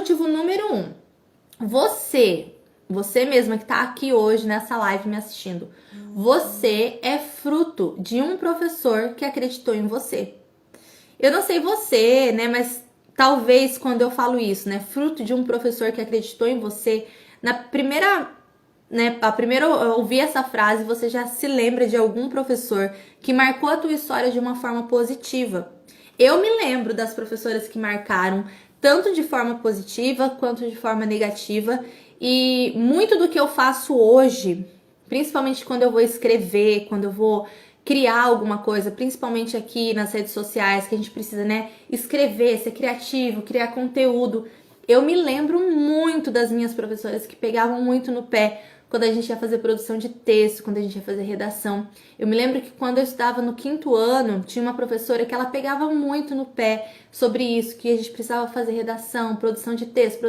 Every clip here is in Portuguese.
motivo número 1. Você mesma que tá aqui hoje nessa live me assistindo, você é fruto de um professor que acreditou em você. Eu não sei você, né, mas talvez quando eu falo isso, né, fruto de um professor que acreditou em você, na primeira, né, a primeira eu ouvir essa frase, você já se lembra de algum professor que marcou a tua história de uma forma positiva. Eu me lembro das professoras que marcaram tanto de forma positiva quanto de forma negativa, e muito do que eu faço hoje, principalmente quando eu vou escrever, quando eu vou criar alguma coisa, principalmente aqui nas redes sociais, que a gente precisa, né, escrever, ser criativo, criar conteúdo. Eu me lembro muito das minhas professoras que pegavam muito no pé quando a gente ia fazer produção de texto, quando a gente ia fazer redação. Eu me lembro que quando eu estudava no 5º ano, tinha uma professora que ela pegava muito no pé sobre isso, que a gente precisava fazer redação, produção de texto,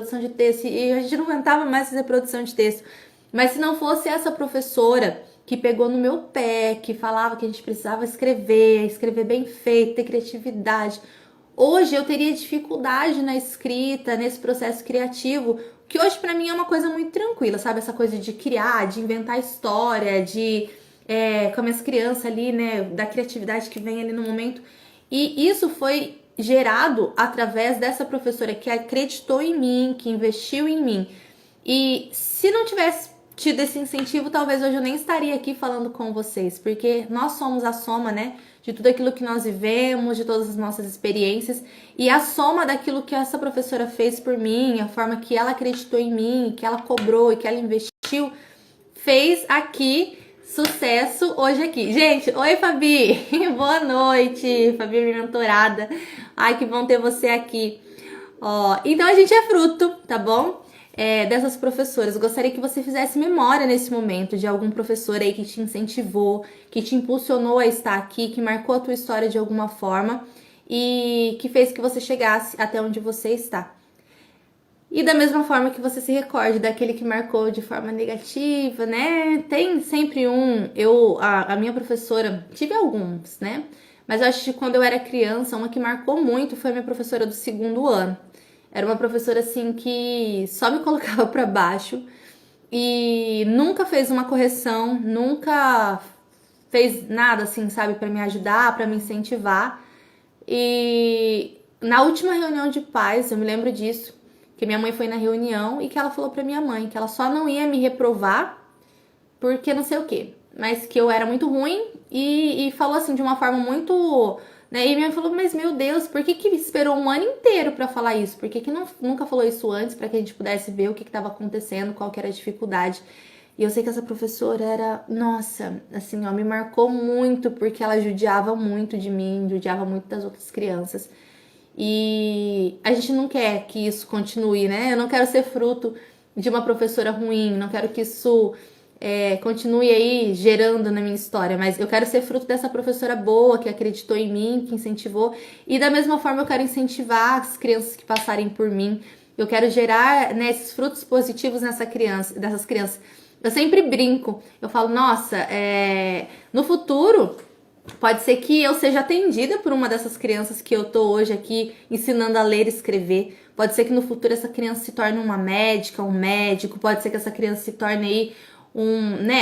e a gente não aguentava mais fazer produção de texto. Mas se não fosse essa professora que pegou no meu pé, que falava que a gente precisava escrever bem feito, ter criatividade, hoje eu teria dificuldade na escrita, nesse processo criativo, que hoje pra mim é uma coisa muito tranquila, sabe? Essa coisa de criar, de inventar história, de com as crianças ali, né? Da criatividade que vem ali no momento. E isso foi gerado através dessa professora que acreditou em mim, que investiu em mim. E se não tivesse tido esse incentivo, talvez hoje eu nem estaria aqui falando com vocês, porque nós somos a soma, né, de tudo aquilo que nós vivemos, de todas as nossas experiências, e a soma daquilo que essa professora fez por mim, a forma que ela acreditou em mim, que ela cobrou e que ela investiu, fez aqui sucesso hoje aqui. Gente, oi Fabi, boa noite, Fabi, minha mentorada, ai que bom ter você aqui. Ó, então a gente é fruto, tá bom? Dessas professoras. Eu gostaria que você fizesse memória nesse momento de algum professor aí que te incentivou, que te impulsionou a estar aqui, que marcou a tua história de alguma forma e que fez que você chegasse até onde você está. E da mesma forma que você se recorde daquele que marcou de forma negativa, né? Tem sempre a minha professora, tive alguns, né? Mas eu acho que quando eu era criança, uma que marcou muito foi a minha professora do 2º ano. Era uma professora assim que só me colocava pra baixo e nunca fez uma correção, nunca fez nada assim, sabe, pra me ajudar, pra me incentivar. E na última reunião de pais, eu me lembro disso, que minha mãe foi na reunião e que ela falou pra minha mãe que ela só não ia me reprovar porque não sei o quê, mas que eu era muito ruim e falou assim de uma forma muito, né? E minha mãe falou, mas meu Deus, por que esperou um ano inteiro pra falar isso? Por que nunca falou isso antes pra que a gente pudesse ver o que estava acontecendo, qual que era a dificuldade? E eu sei que essa professora era, nossa, assim, ó, me marcou muito porque ela judiava muito de mim, judiava muito das outras crianças. E a gente não quer que isso continue, né? Eu não quero ser fruto de uma professora ruim, não quero que isso continue aí gerando na minha história, mas eu quero ser fruto dessa professora boa, que acreditou em mim, que incentivou, e da mesma forma eu quero incentivar as crianças que passarem por mim, eu quero gerar, né, esses frutos positivos dessas crianças. Eu sempre brinco, eu falo, nossa, no futuro pode ser que eu seja atendida por uma dessas crianças que eu tô hoje aqui ensinando a ler e escrever. Pode ser que no futuro essa criança se torne uma médica, um médico. Pode ser que essa criança se torne aí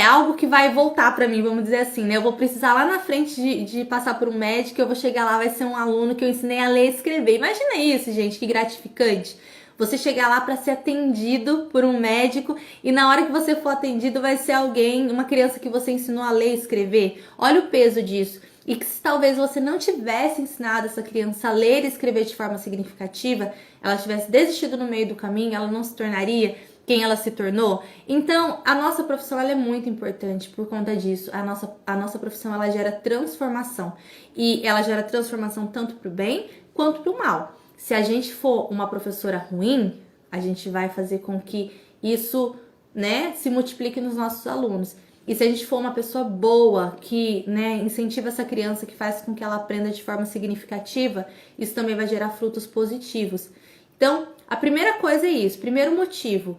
algo que vai voltar pra mim, vamos dizer assim, né? Eu vou precisar lá na frente de passar por um médico, eu vou chegar lá, vai ser um aluno que eu ensinei a ler e escrever. Imagina isso, gente, que gratificante. Você chegar lá para ser atendido por um médico e na hora que você for atendido vai ser alguém, uma criança que você ensinou a ler e escrever. Olha o peso disso. E que se talvez você não tivesse ensinado essa criança a ler e escrever de forma significativa, ela tivesse desistido no meio do caminho, ela não se tornaria quem ela se tornou. Então, a nossa profissão ela é muito importante por conta disso. A nossa profissão ela gera transformação. E ela gera transformação tanto para o bem quanto para o mal. Se a gente for uma professora ruim, a gente vai fazer com que isso, né, se multiplique nos nossos alunos. E se a gente for uma pessoa boa, que, né, incentiva essa criança, que faz com que ela aprenda de forma significativa, isso também vai gerar frutos positivos. Então, a primeira coisa é isso. Primeiro motivo,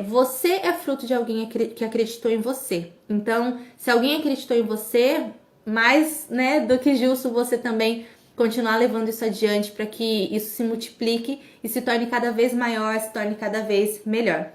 você é fruto de alguém que acreditou em você. Então, se alguém acreditou em você, mais, né, do que justo você também continuar levando isso adiante para que isso se multiplique e se torne cada vez maior, se torne cada vez melhor.